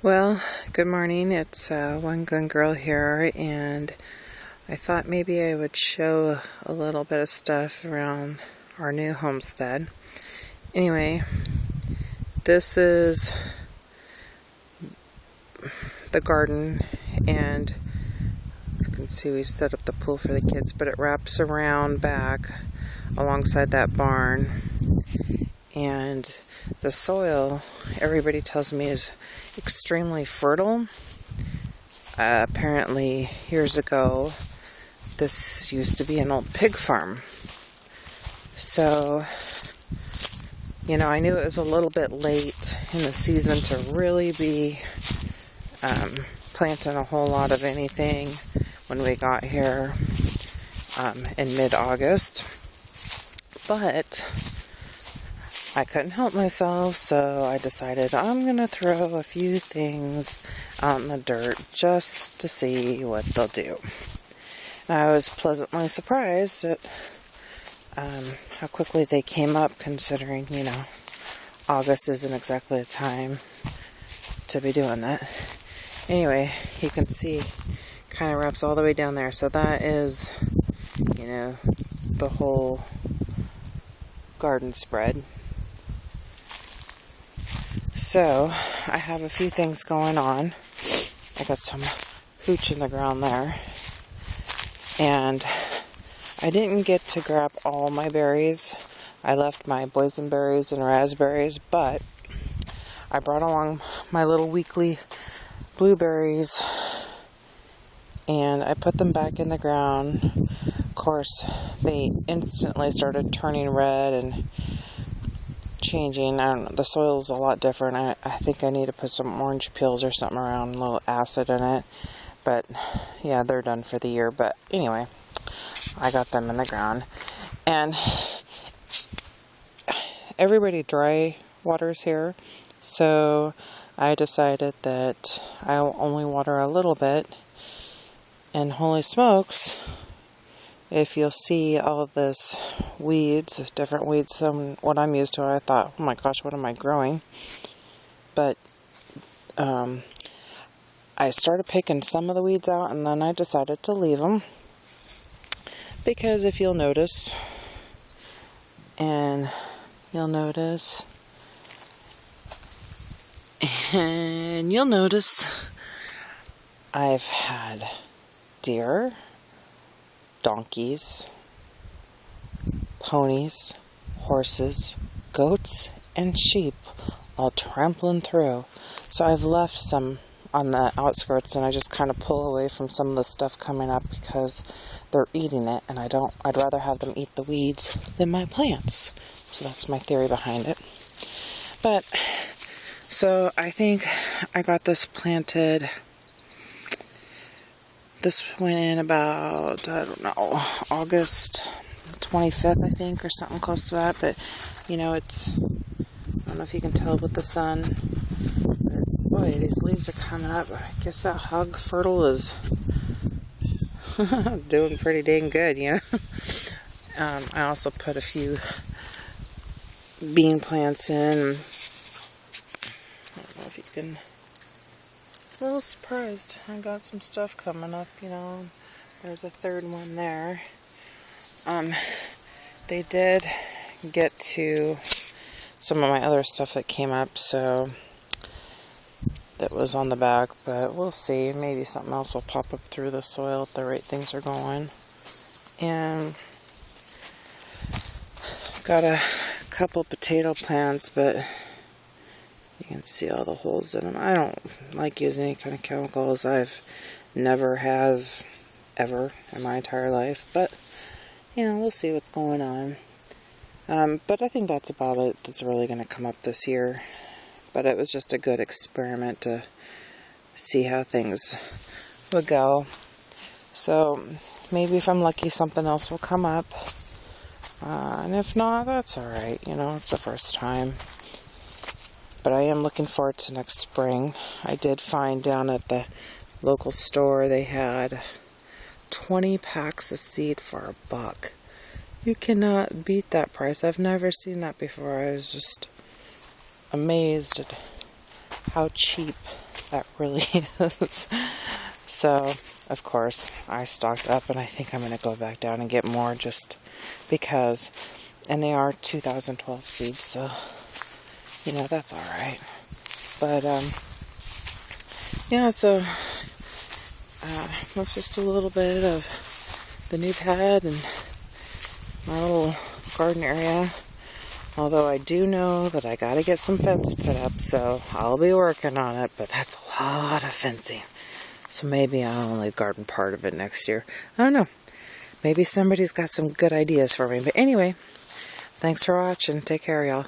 Well, good morning. It's One Gun Girl here, and I thought maybe I would show a little bit of stuff around our new homestead. Anyway, this is the garden, and you can see we set up the pool for the kids, but it wraps around back alongside that barn, and the soil, everybody tells me, is extremely fertile. Apparently, years ago, this used to be an old pig farm. So, I knew it was a little bit late in the season to really be planting a whole lot of anything when we got here in mid-August. But I couldn't help myself, so I decided I'm going to throw a few things out in the dirt just to see what they'll do. And I was pleasantly surprised at how quickly they came up, considering, August isn't exactly a time to be doing that. Anyway, you can see kind of wraps all the way down there. So that is, the whole garden spread. So, I have a few things going on. I got some hooch in the ground there. And I didn't get to grab all my berries. I left my boysenberries and raspberries, but I brought along my little weekly blueberries, and I put them back in the ground. Of course, they instantly started turning red and changing. The soil's a lot different. I think I need to put some orange peels or something around, a little acid in it. But yeah, they're done for the year. But anyway, I got them in the ground. And everybody dry waters here. So I decided that I'll only water a little bit. And holy smokes, if you'll see all of this weeds, different weeds than what I'm used to, I thought, oh my gosh, what am I growing? But I started picking some of the weeds out, and then I decided to leave them. Because if you'll notice, and you'll notice, I've had deer, donkeys, ponies, horses, goats, and sheep all trampling through. So I've left some on the outskirts, and I just kind of pull away from some of the stuff coming up because they're eating it, and I'd rather have them eat the weeds than my plants. So that's my theory behind it. But, so I think I got this planted. This went in about, August 25th, I think, or something close to that. But, it's, I don't know if you can tell with the sun. But, boy, these leaves are coming up. I guess that hog fertile is doing pretty dang good, I also put a few bean plants in. I don't know if you can... A little surprised. I got some stuff coming up, There's a third one there. They did get to some of my other stuff that came up, so that was on the back, but we'll see. Maybe something else will pop up through the soil if the right things are going. And got a couple potato plants, but you can see all the holes in them. I don't like using any kind of chemicals. I've never have ever in my entire life. But, we'll see what's going on. But I think that's about it that's really going to come up this year. But it was just a good experiment to see how things would go. So maybe if I'm lucky, something else will come up. And if not, that's alright. It's the first time. But I am looking forward to next spring. I did find down at the local store they had 20 packs of seed for $1. You cannot beat that price. I've never seen that before. I was just amazed at how cheap that really is. So, of course, I stocked up, and I think I'm going to go back down and get more just because. And they are 2012 seeds, so, you know, that's alright. But, yeah, so, that's just a little bit of the new pad and my little garden area. Although I do know that I gotta get some fence put up, so I'll be working on it, but that's a lot of fencing. So maybe I'll only garden part of it next year. I don't know. Maybe somebody's got some good ideas for me. But anyway, thanks for watching. Take care, y'all.